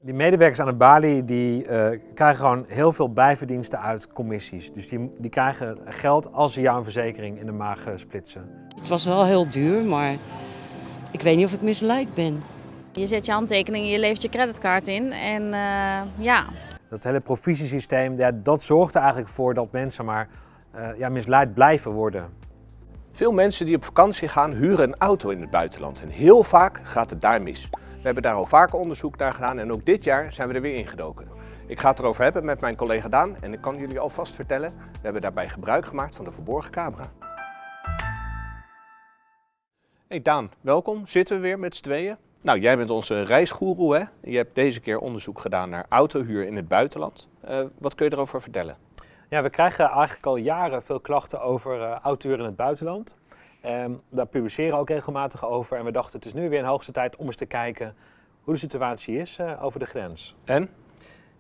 Die medewerkers aan de balie die krijgen gewoon heel veel bijverdiensten uit commissies. Dus die krijgen geld als ze jou een verzekering in de maag splitsen. Het was wel heel duur, maar ik weet niet of ik misleid ben. Je zet je handtekening, je levert je creditcard in en ja. Dat hele provisiesysteem, ja, dat zorgt er eigenlijk voor dat mensen maar misleid blijven worden. Veel mensen die op vakantie gaan huren een auto in het buitenland en heel vaak gaat het daar mis. We hebben daar al vaker onderzoek naar gedaan en ook dit jaar zijn we er weer ingedoken. Ik ga het erover hebben met mijn collega Daan en ik kan jullie alvast vertellen, we hebben daarbij gebruik gemaakt van de verborgen camera. Hey Daan, welkom. Zitten we weer met z'n tweeën. Nou, jij bent onze reisgoeroe, hè? Je hebt deze keer onderzoek gedaan naar autohuur in het buitenland. Wat kun je erover vertellen? Ja, we krijgen eigenlijk al jaren veel klachten over autohuur in het buitenland. Daar publiceren we ook regelmatig over en we dachten het is nu weer een hoogste tijd om eens te kijken hoe de situatie is over de grens. En?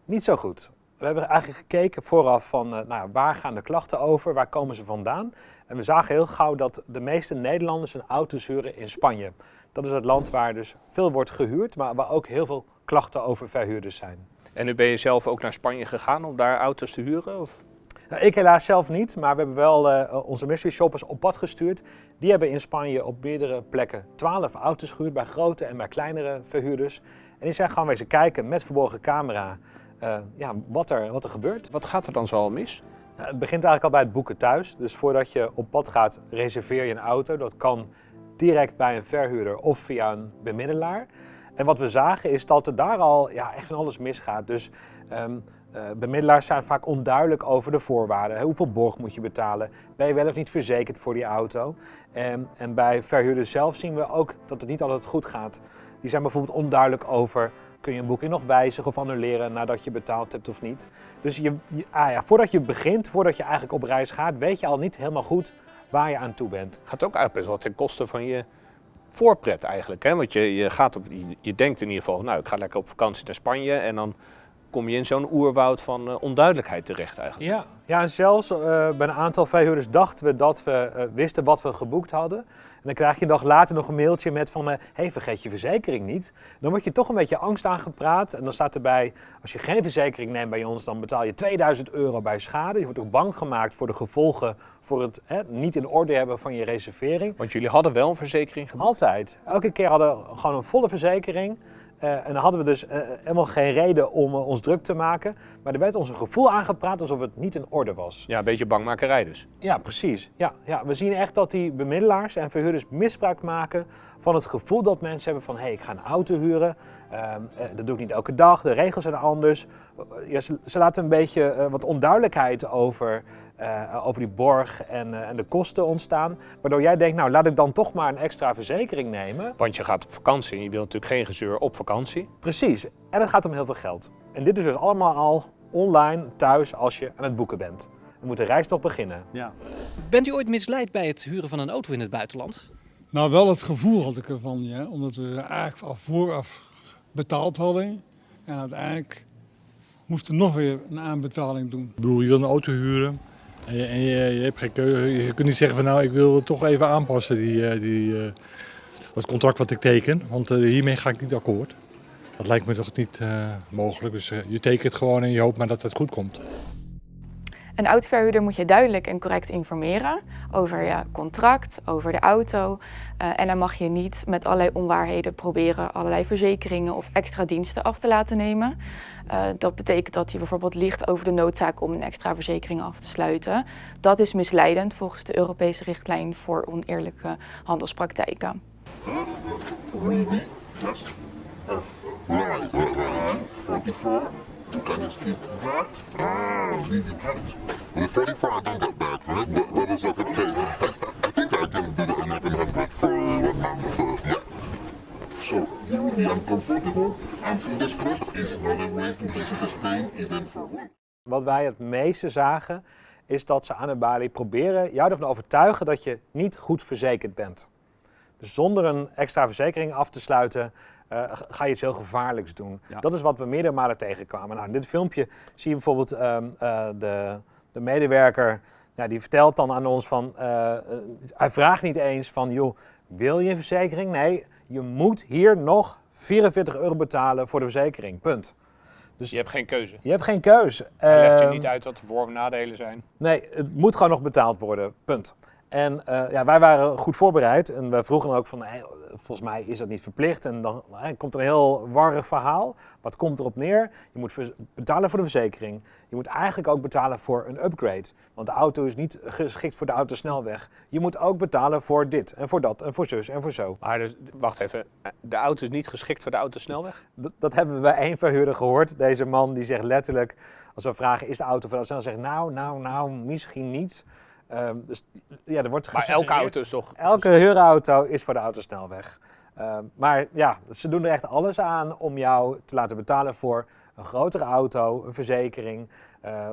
Niet zo goed. We hebben eigenlijk gekeken vooraf van waar gaan de klachten over, waar komen ze vandaan. En we zagen heel gauw dat de meeste Nederlanders hun auto's huren in Spanje. Dat is het land waar dus veel wordt gehuurd, maar waar ook heel veel klachten over verhuurders zijn. En nu ben je zelf ook naar Spanje gegaan om daar auto's te huren? Of? Nou, ik helaas zelf niet, maar we hebben wel onze mystery shoppers op pad gestuurd. Die hebben in Spanje op meerdere plekken 12 auto's gehuurd bij grote en bij kleinere verhuurders. En die zijn gewoon wezen kijken met verborgen camera wat er gebeurt. Wat gaat er dan zoal mis? Het begint eigenlijk al bij het boeken thuis. Dus voordat je op pad gaat, reserveer je een auto. Dat kan direct bij een verhuurder of via een bemiddelaar. En wat we zagen is dat er daar al echt van alles misgaat. Dus bemiddelaars zijn vaak onduidelijk over de voorwaarden. Hoeveel borg moet je betalen? Ben je wel of niet verzekerd voor die auto? En bij verhuurders zelf zien we ook dat het niet altijd goed gaat. Die zijn bijvoorbeeld onduidelijk over, kun je een boeking nog wijzigen of annuleren nadat je betaald hebt of niet. Dus voordat je begint, voordat je eigenlijk op reis gaat, weet je al niet helemaal goed waar je aan toe bent. Gaat ook eigenlijk best wel ten koste van je voorpret eigenlijk. Hè? Want je denkt in ieder geval, nou ik ga lekker op vakantie naar Spanje en dan kom je in zo'n oerwoud van onduidelijkheid terecht eigenlijk. Ja, en zelfs bij een aantal verhuurders dachten we dat we wisten wat we geboekt hadden. En dan krijg je een dag later nog een mailtje met van, vergeet je verzekering niet. Dan word je toch een beetje angst aangepraat. En dan staat erbij, als je geen verzekering neemt bij ons, dan betaal je €2000 bij schade. Je wordt ook bang gemaakt voor de gevolgen voor het niet in orde hebben van je reservering. Want jullie hadden wel een verzekering geboekt? Altijd. Elke keer hadden we gewoon een volle verzekering. En dan hadden we dus helemaal geen reden om ons druk te maken. Maar er werd ons een gevoel aangepraat alsof het niet in orde was. Ja, een beetje bangmakerij dus. Ja, precies. Ja, we zien echt dat die bemiddelaars en verhuurders misbruik maken van het gevoel dat mensen hebben van ik ga een auto huren. Dat doe ik niet elke dag, de regels zijn anders. Ze laten een beetje wat onduidelijkheid over die borg en de kosten ontstaan. Waardoor jij denkt, nou laat ik dan toch maar een extra verzekering nemen. Want je gaat op vakantie en je wilt natuurlijk geen gezeur op vakantie. Precies. En het gaat om heel veel geld. En dit is dus allemaal al online, thuis, als je aan het boeken bent. Dan moet de reis toch beginnen. Ja. Bent u ooit misleid bij het huren van een auto in het buitenland? Nou, wel het gevoel had ik ervan, ja. Omdat we eigenlijk al vooraf betaald hadden. En uiteindelijk moesten we nog weer een aanbetaling doen. Ik bedoel, je wil een auto huren en je hebt geen keuze. Je kunt niet zeggen van nou, ik wil het toch even aanpassen, het contract wat ik teken. Want hiermee ga ik niet akkoord. Dat lijkt me toch niet mogelijk. Dus je tekent gewoon en je hoopt maar dat het goed komt. Een autoverhuurder moet je duidelijk en correct informeren over je contract, over de auto. En dan mag je niet met allerlei onwaarheden proberen allerlei verzekeringen of extra diensten af te laten nemen. Dat betekent dat je bijvoorbeeld liegt over de noodzaak om een extra verzekering af te sluiten. Dat is misleidend volgens de Europese richtlijn voor oneerlijke handelspraktijken. Can you speak that? Leaving hands. With 44, I don't get back, right? But that is like, okay. I think I didn't do that enough and have back for one man before. Yeah. So, you will be uncomfortable, and fingers crossed, it's another way to visit Spain, even for one. Wat wij het meeste zagen, is dat ze aan de balie proberen jou ervan overtuigen dat je niet goed verzekerd bent. Dus zonder een extra verzekering af te sluiten, ga je iets heel gevaarlijks doen. Ja. Dat is wat we meerdere malen tegenkwamen. Nou, in dit filmpje zie je bijvoorbeeld de medewerker, die vertelt dan aan ons van, hij vraagt niet eens van, joh, wil je een verzekering? Nee, je moet hier nog €44 betalen voor de verzekering, punt. Dus je hebt geen keuze. Je hebt geen keus. Hij legt je niet uit wat de voor- of nadelen zijn. Nee, het moet gewoon nog betaald worden, punt. En wij waren goed voorbereid en we vroegen dan ook van, volgens mij is dat niet verplicht. En dan komt er een heel warrig verhaal. Wat komt erop neer? Je moet betalen voor de verzekering. Je moet eigenlijk ook betalen voor een upgrade. Want de auto is niet geschikt voor de autosnelweg. Je moet ook betalen voor dit en voor dat en voor zus en voor zo. Maar dus, wacht even, de auto is niet geschikt voor de autosnelweg? Dat hebben we bij één verhuurder gehoord. Deze man die zegt letterlijk, als we vragen is de auto voor de autosnelweg? Nou, misschien niet. Dus ja, er wordt maar elke auto is toch... Elke huurauto is voor de autosnelweg. Maar ja, ze doen er echt alles aan om jou te laten betalen voor een grotere auto, een verzekering,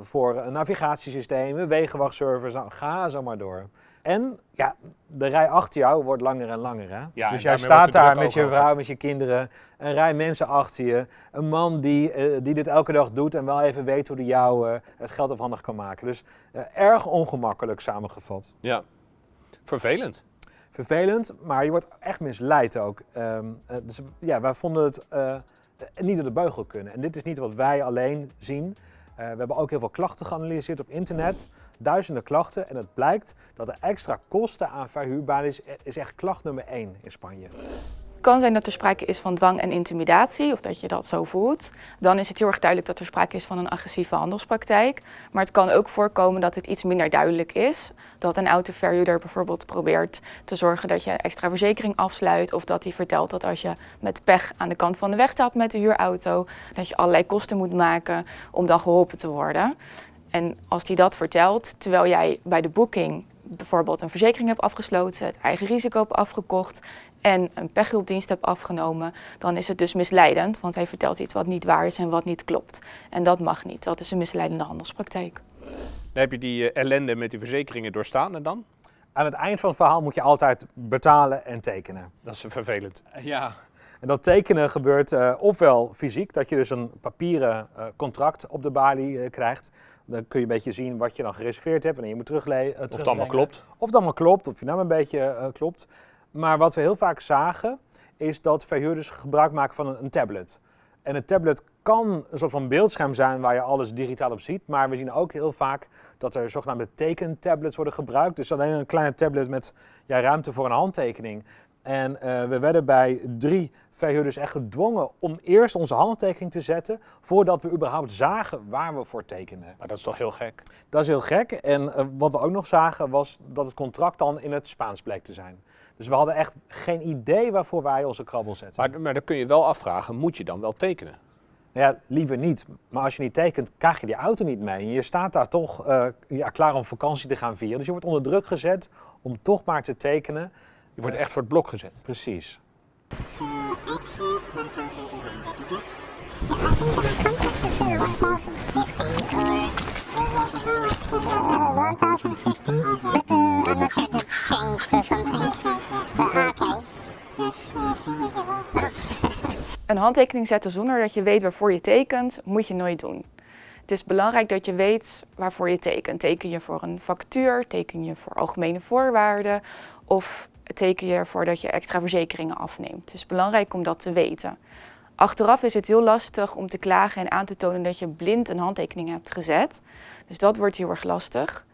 voor een navigatiesysteem, een wegenwachtservice. Nou, ga zo maar door. En ja, de rij achter jou wordt langer en langer. Hè? Ja, dus jij staat daar met je vrouw, met je kinderen, een rij mensen achter je. Een man die dit elke dag doet en wel even weet hoe hij jou het geld afhandig kan maken. Dus erg ongemakkelijk samengevat. Ja, vervelend. Vervelend, maar je wordt echt misleid ook. Dus ja, wij vonden het niet door de beugel kunnen. En dit is niet wat wij alleen zien. We hebben ook heel veel klachten geanalyseerd op internet. Duizenden klachten en het blijkt dat de extra kosten aan verhuurbaar is echt klacht nummer 1 in Spanje. Het kan zijn dat er sprake is van dwang en intimidatie, of dat je dat zo voelt. Dan is het heel erg duidelijk dat er sprake is van een agressieve handelspraktijk. Maar het kan ook voorkomen dat het iets minder duidelijk is. Dat een autoverhuurder bijvoorbeeld probeert te zorgen dat je extra verzekering afsluit. Of dat hij vertelt dat als je met pech aan de kant van de weg staat met de huurauto, dat je allerlei kosten moet maken om dan geholpen te worden. En als hij dat vertelt, terwijl jij bij de boeking bijvoorbeeld een verzekering hebt afgesloten, het eigen risico hebt afgekocht en een pechhulpdienst hebt afgenomen, dan is het dus misleidend, want hij vertelt iets wat niet waar is en wat niet klopt. En dat mag niet, dat is een misleidende handelspraktijk. Dan heb je die ellende met die verzekeringen doorstaan en dan? Aan het eind van het verhaal moet je altijd betalen en tekenen. Dat is vervelend. Ja. En dat tekenen gebeurt ofwel fysiek, dat je dus een papieren contract op de balie krijgt. Dan kun je een beetje zien wat je dan gereserveerd hebt en je moet terugbrengen. Of het allemaal klopt. Of het allemaal klopt, of je naam een beetje klopt. Maar wat we heel vaak zagen, is dat verhuurders gebruik maken van een tablet. En een tablet kan een soort van beeldscherm zijn waar je alles digitaal op ziet. Maar we zien ook heel vaak dat er zogenaamde tekentablets worden gebruikt. Dus alleen een kleine tablet met ruimte voor een handtekening. En we werden bij 3 verhuurders echt gedwongen om eerst onze handtekening te zetten voordat we überhaupt zagen waar we voor tekenen. Maar dat is toch heel gek? Dat is heel gek. En wat we ook nog zagen was dat het contract dan in het Spaans bleek te zijn. Dus we hadden echt geen idee waarvoor wij onze krabbel zetten. Maar dan kun je wel afvragen, moet je dan wel tekenen? Ja, liever niet. Maar als je niet tekent, krijg je die auto niet mee. En je staat daar toch klaar om vakantie te gaan vieren. Dus je wordt onder druk gezet om toch maar te tekenen. Je wordt echt voor het blok gezet. Precies. Een handtekening zetten zonder dat je weet waarvoor je tekent, moet je nooit doen. Het is belangrijk dat je weet waarvoor je tekent. Teken je voor een factuur, teken je voor algemene voorwaarden of teken je ervoor dat je extra verzekeringen afneemt. Het is belangrijk om dat te weten. Achteraf is het heel lastig om te klagen en aan te tonen dat je blind een handtekening hebt gezet. Dus dat wordt heel erg lastig.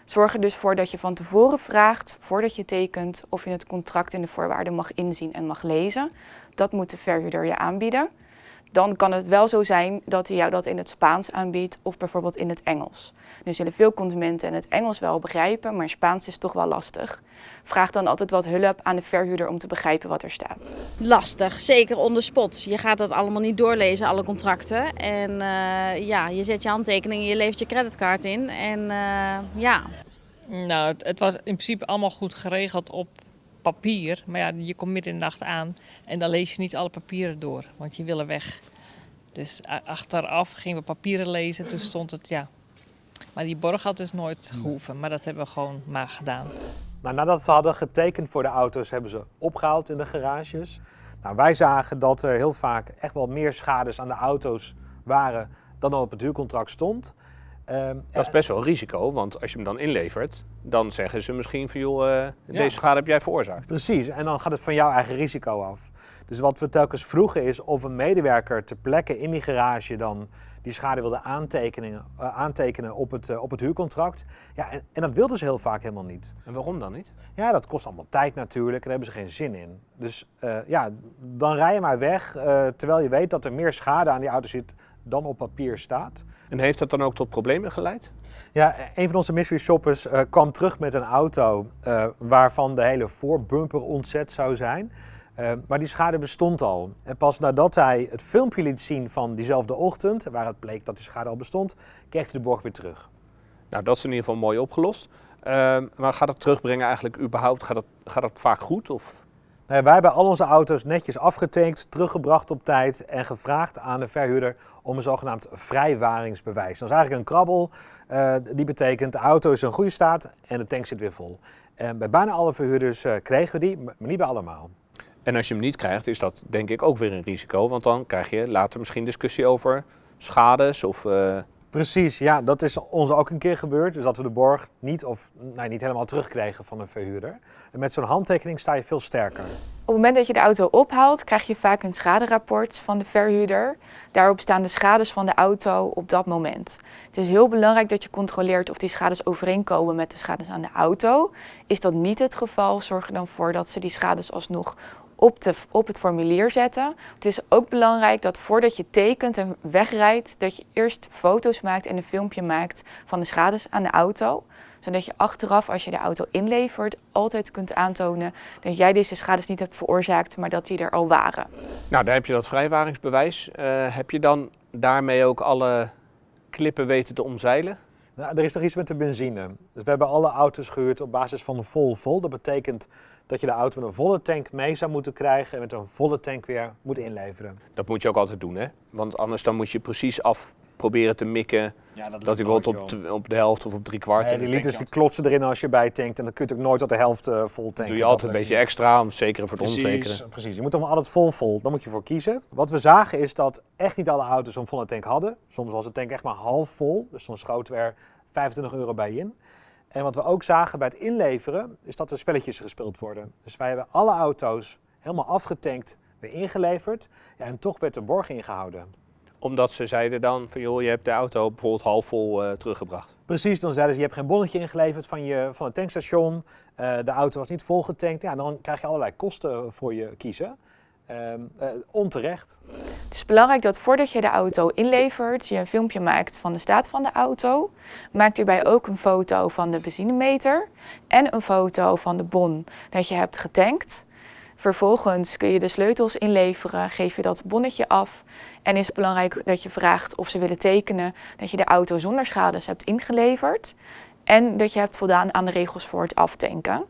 Zorg er dus voor dat je van tevoren vraagt, voordat je tekent, of je het contract en de voorwaarden mag inzien en mag lezen. Dat moet de verhuurder je aanbieden. Dan kan het wel zo zijn dat hij jou dat in het Spaans aanbiedt of bijvoorbeeld in het Engels. Nu zullen veel consumenten het Engels wel begrijpen, maar Spaans is toch wel lastig. Vraag dan altijd wat hulp aan de verhuurder om te begrijpen wat er staat. Lastig, zeker on the spot. Je gaat dat allemaal niet doorlezen, alle contracten. En je zet je handtekening, je levert je creditcard in en Nou, het was in principe allemaal goed geregeld op papier. Maar ja, je komt midden in de nacht aan en dan lees je niet alle papieren door, want je wil er weg. Dus achteraf gingen we papieren lezen, toen stond het Maar die borg had dus nooit gehoeven, maar dat hebben we gewoon maar gedaan. Nou, nadat ze hadden getekend voor de auto's, hebben ze opgehaald in de garages. Nou, wij zagen dat er heel vaak echt wel meer schades aan de auto's waren dan op het huurcontract stond. Dat is best wel een risico, want als je hem dan inlevert, dan zeggen ze misschien van joh, deze schade heb jij veroorzaakt. Precies, en dan gaat het van jouw eigen risico af. Dus wat we telkens vroegen is of een medewerker ter plekke in die garage dan die schade wilde aantekenen op het huurcontract. Ja, en dat wilden ze heel vaak helemaal niet. En waarom dan niet? Ja, dat kost allemaal tijd natuurlijk en daar hebben ze geen zin in. Dus dan rij je maar weg terwijl je weet dat er meer schade aan die auto zit dan op papier staat. En heeft dat dan ook tot problemen geleid? Ja, een van onze mystery shoppers kwam terug met een auto waarvan de hele voorbumper ontzet zou zijn. Maar die schade bestond al. En pas nadat hij het filmpje liet zien van diezelfde ochtend, waar het bleek dat die schade al bestond, kreeg hij de borg weer terug. Nou, dat is in ieder geval mooi opgelost. Maar gaat het terugbrengen eigenlijk überhaupt, gaat dat vaak goed? Of? Wij hebben al onze auto's netjes afgetankt, teruggebracht op tijd en gevraagd aan de verhuurder om een zogenaamd vrijwaringsbewijs. Dat is eigenlijk een krabbel. Die betekent de auto is in goede staat en de tank zit weer vol. En bij bijna alle verhuurders kregen we die, maar niet bij allemaal. En als je hem niet krijgt, is dat denk ik ook weer een risico. Want dan krijg je later misschien discussie over schades of... Precies, ja, dat is ons ook een keer gebeurd. Dus dat we de borg niet helemaal terugkregen van een verhuurder. En met zo'n handtekening sta je veel sterker. Op het moment dat je de auto ophaalt, krijg je vaak een schaderapport van de verhuurder. Daarop staan de schades van de auto op dat moment. Het is heel belangrijk dat je controleert of die schades overeenkomen met de schades aan de auto. Is dat niet het geval, zorg er dan voor dat ze die schades alsnog op het formulier zetten. Het is ook belangrijk dat voordat je tekent en wegrijdt, dat je eerst foto's maakt en een filmpje maakt van de schades aan de auto. Zodat je achteraf, als je de auto inlevert, altijd kunt aantonen dat jij deze schades niet hebt veroorzaakt, maar dat die er al waren. Nou, daar heb je dat vrijwaringsbewijs. Heb je dan daarmee ook alle klippen weten te omzeilen? Nou, er is nog iets met de benzine. Dus we hebben alle auto's gehuurd op basis van een vol. Dat betekent dat je de auto met een volle tank mee zou moeten krijgen en met een volle tank weer moet inleveren. Dat moet je ook altijd doen, hè? Want anders dan moet je precies af proberen te mikken dat hij bijvoorbeeld op de helft of op 3/4. Nee, die liters die klotsen erin als je bijtankt en dan kun je het ook nooit tot de helft vol tanken. Doe je altijd een beetje extra, om het zekere voor het onzekere. Precies, je moet toch altijd vol. Daar moet je voor kiezen. Wat we zagen is dat echt niet alle auto's een volle tank hadden. Soms was de tank echt maar half vol, dus soms schoten we er €25 bij in. En wat we ook zagen bij het inleveren, is dat er spelletjes gespeeld worden. Dus wij hebben alle auto's helemaal afgetankt, weer ingeleverd. Ja, en toch werd de borg ingehouden. Omdat ze zeiden dan van joh, je hebt de auto bijvoorbeeld half vol teruggebracht. Precies, dan zeiden ze je hebt geen bonnetje ingeleverd van het tankstation. De auto was niet volgetankt. Ja, dan krijg je allerlei kosten voor je kiezen. Onterecht. Het is belangrijk dat voordat je de auto inlevert, je een filmpje maakt van de staat van de auto. Maak hierbij ook een foto van de benzinemeter en een foto van de bon dat je hebt getankt. Vervolgens kun je de sleutels inleveren, geef je dat bonnetje af. En is het belangrijk dat je vraagt of ze willen tekenen dat je de auto zonder schades hebt ingeleverd. En dat je hebt voldaan aan de regels voor het aftanken.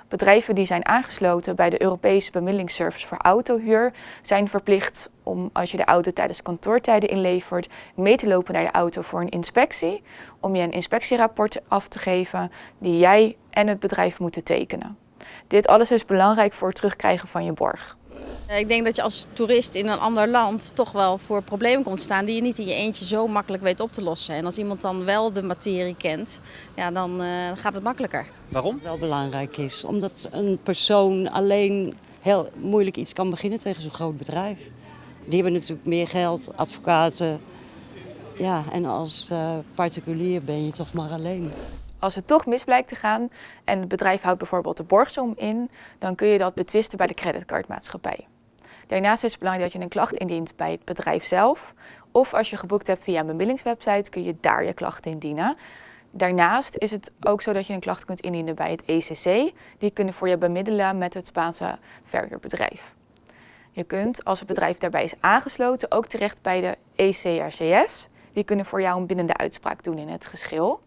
Bedrijven die zijn aangesloten bij de Europese bemiddelingsservice voor autohuur zijn verplicht om, als je de auto tijdens kantoortijden inlevert, mee te lopen naar de auto voor een inspectie. Om je een inspectierapport af te geven die jij en het bedrijf moeten tekenen. Dit alles is belangrijk voor het terugkrijgen van je borg. Ik denk dat je als toerist in een ander land toch wel voor problemen komt staan die je niet in je eentje zo makkelijk weet op te lossen. En als iemand dan wel de materie kent, ja, dan gaat het makkelijker. Waarom? Wel belangrijk is, omdat een persoon alleen heel moeilijk iets kan beginnen tegen zo'n groot bedrijf. Die hebben natuurlijk meer geld, advocaten. Ja, en als particulier ben je toch maar alleen. Als het toch mis blijkt te gaan en het bedrijf houdt bijvoorbeeld de borgsom in, dan kun je dat betwisten bij de creditcardmaatschappij. Daarnaast is het belangrijk dat je een klacht indient bij het bedrijf zelf. Of als je geboekt hebt via een bemiddelingswebsite, kun je daar je klacht indienen. Daarnaast is het ook zo dat je een klacht kunt indienen bij het ECC. Die kunnen voor je bemiddelen met het Spaanse verhuurbedrijf. Je kunt, als het bedrijf daarbij is aangesloten, ook terecht bij de ECRCS. Die kunnen voor jou een bindende uitspraak doen in het geschil.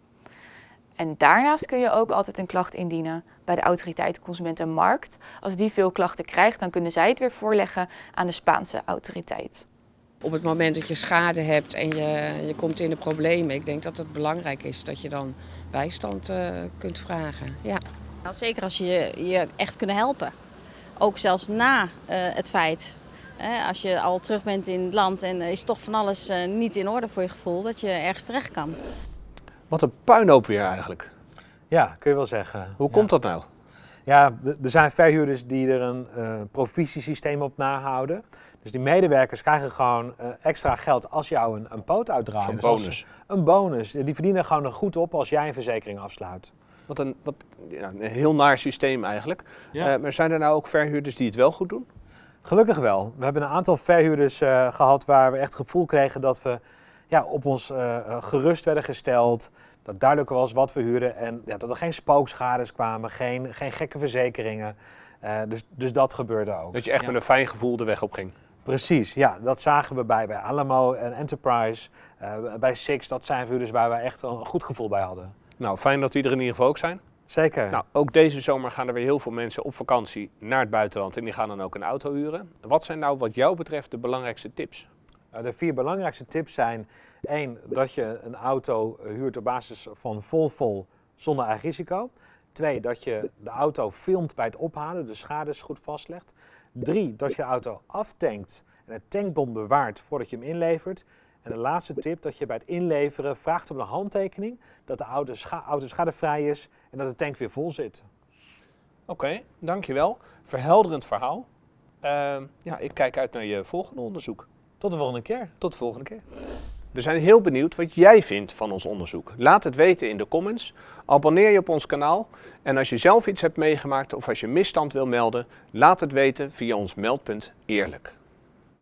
En daarnaast kun je ook altijd een klacht indienen bij de Autoriteit Consument en Markt. Als die veel klachten krijgt, dan kunnen zij het weer voorleggen aan de Spaanse autoriteit. Op het moment dat je schade hebt en je komt in de problemen, ik denk dat het belangrijk is dat je dan bijstand kunt vragen. Ja. Nou, zeker als je je echt kunnen helpen. Ook zelfs na het feit. Als je al terug bent in het land en is toch van alles niet in orde voor je gevoel, dat je ergens terecht kan. Wat een puinhoop weer eigenlijk. Ja, kun je wel zeggen. Hoe komt dat nou? Ja, er zijn verhuurders die er een provisiesysteem op nahouden. Dus die medewerkers krijgen gewoon extra geld als jou een poot uitdraait. Zo'n Dus bonus. Een bonus. Die verdienen gewoon er goed op als jij een verzekering afsluit. Wat een heel naar systeem eigenlijk. Ja. Maar zijn er nou ook verhuurders die het wel goed doen? Gelukkig wel. We hebben een aantal verhuurders gehad waar we echt het gevoel kregen dat we op ons gerust werden gesteld. Dat duidelijk was wat we huurden en dat er geen spookschades kwamen, geen gekke verzekeringen. Dus dat gebeurde ook. Dat je echt met een fijn gevoel de weg op ging. Precies, ja. Dat zagen we bij Alamo en Enterprise, bij Six. Dat zijn verhuurders waar we echt een goed gevoel bij hadden. Nou, fijn dat die er in ieder geval ook zijn. Zeker. Nou, ook deze zomer gaan er weer heel veel mensen op vakantie naar het buitenland en die gaan dan ook een auto huren. Wat zijn nou wat jou betreft de belangrijkste tips? De 4 belangrijkste tips zijn: 1, dat je een auto huurt op basis van vol zonder eigen risico. 2, dat je de auto filmt bij het ophalen, de schades goed vastlegt. 3, dat je de auto aftankt en het tankbon bewaart voordat je hem inlevert. En de laatste tip, dat je bij het inleveren vraagt om een handtekening dat de auto schadevrij is en dat de tank weer vol zit. Oké, dankjewel. Verhelderend verhaal. Ik kijk uit naar je volgende onderzoek. Tot de volgende keer. Tot de volgende keer. We zijn heel benieuwd wat jij vindt van ons onderzoek. Laat het weten in de comments. Abonneer je op ons kanaal. En als je zelf iets hebt meegemaakt of als je misstand wil melden, laat het weten via ons meldpunt Eerlijk.